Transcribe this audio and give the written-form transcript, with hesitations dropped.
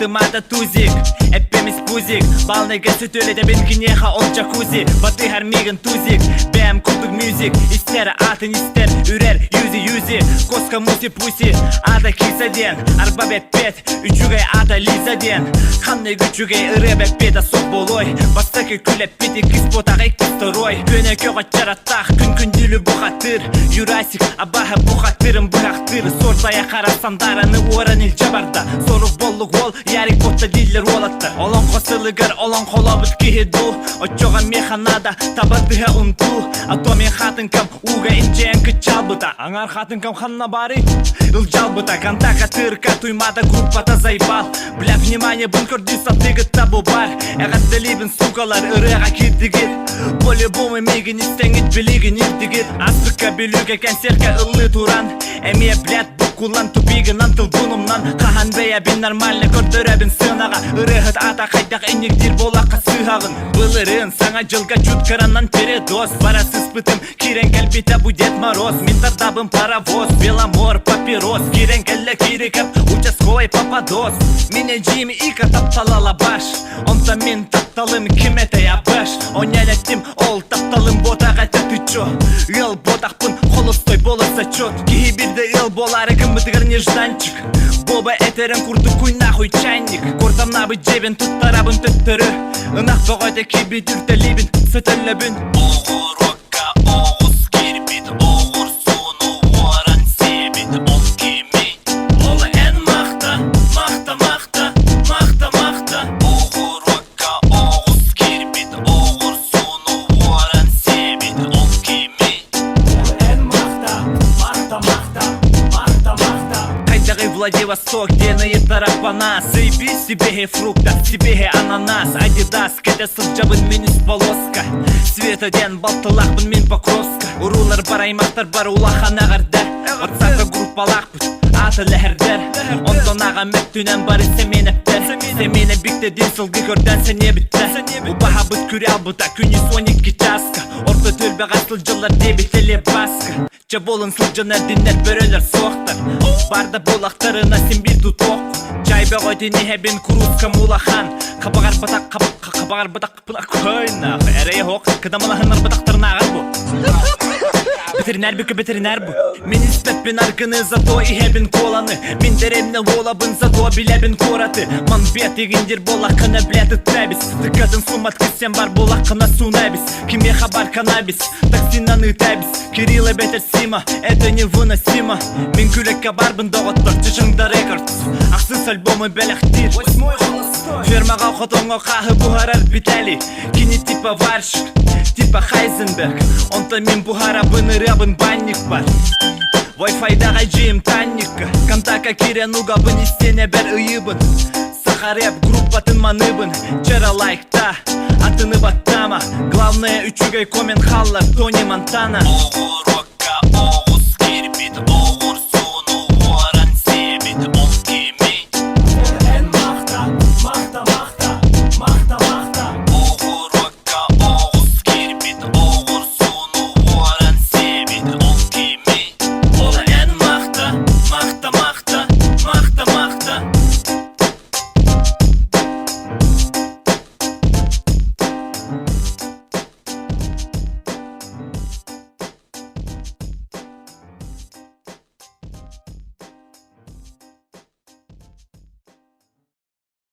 алтымада тузик, эппемис пузик. Балныга süt öyle de benimki neha ol jacuzzi. Batı her migin tuzik, benim kulduk müzik. İster atın ister ürer yüzü. Koska musi pusi, ada kisa den. Arba bepet, üçüge ada liza den. Kanne güçüge ırı bepeta sok boloy. Bastaki külep piti kız potağay kıstoroy. Köne köğa çarattaq, gün dülü bu hatır. Jurassic, abaha bu hatırım bıraktır. Sortaya karasan daranı oran il jabarda. Soruk bolluk ol, yarik botta diller olatta. Olan kosılıgar, olan kolabıt kihidu. Oçoğan mehanada, tabadıha untu. Atomen hatın kam, uga inceyen kıçalbıta. Angar hatın kam hanna bari, ılcalbıta. Кантака тырка, туймада группата заебал. Бля, внимание, бункер дюса тыгыт табу бар. Эгат делибін сукалар, ырыға кирдігір. По-любому мигін истеңгіт білігін ирдігір. Аспықка білуге концертка ыллы туран. Әме, блядь, бұқулан тупигін антыл бұнымнан. Қахан бәя бін нормально көрдірәбін сынаға. Ырығыт ата қайдақ эннігдер болаққа сыхағын. Былырын саңа жылға чуткараннан передос. Барасыз бітім, кирен кәлбита bu Дед Мороз. Мен тардабым паровоз, беломор, папирос. Кирен кәлі кирекіп, участковый пападос. Мене жими ика тапталала баш. Онта мен тапталым кемете ябыш. Онялеттім ол тапталым ботаға тәтүчо. Ил ботақпын холостой болыса чот. Кихи бірді ил болары кімбітігір нежданчик. Боба этерін курды куй нахуй чайник. Кортамнабы жебін туттарабын түттірі. Инақ тоғайда киби дүртелебін сөтелебін. Оғыр окка оғыз кербит. Оғыр суну оран себит. Ол кемей олы ән мақта. Мақта, мақта, мақта, мақта. Оғыр окка оғыз кербит. Оғыр суну оран себит. Ол кемей олы ән мақта. Мақта, мақта, мақта, мақта. Қайдағы Владивосток, дены тарапана. Заебись, себе фрукта, себе ананас. Адидас, кәдесіз жабын минус полоска. Светоден балтылақпын мен покроска. Урулар бар аймақтар бар улахана ғарда. Отсақа группалақ бұд, аты ләхірдер. Онтонаға мәттінен бары семенептер. Семене бікті ден сылғы көрден сәне бітті. Убаға бұд күрел бұда, күні 12 часка. Орта төлбе ғасыл жылар дебетеле басқа. Чаболын сылжын әрдінер бөрелер соқтар. Барда болақтарына сен бір тұтоқ. Чайбе ғойдені әбен күрузка мулахан. Қабағар бұдақ, қабағар бұдақ бұдақ көйна. Әрейе хоқ, кыдамалағынар бұдақтарына ағар бұ. Ветеринар бүкі ветеринар бұ. Мен іспетпен арқыны зато ихебін коланы. Мен деремне олабын зато білебін кораты. Ман бет егіндер болақына бләті тәбіс. Тікадын сумат кісен бар болақына сунабис. Кеме хабар канабис, токсинаны тәбіс. Кирилла бетер сима, это невыносимо. Мен күлекке барбын доғыттық, чышыңда рекорд. Ақсыз альбомы бәліқтір. Фермаға қотонға қағы бұғарар бітәлі. Кені типа варшик, типа Хайзенберг. Онта мен бұғара бұны рабын банник бар. Wi-Fi-даға жиым танника. Контака кирен уға бұн істене бәр ұйыбын. Сахареп группатын маныбын. Чера лайкта, атыны баттама. Главное үчігай комен халлар Тони Монтана.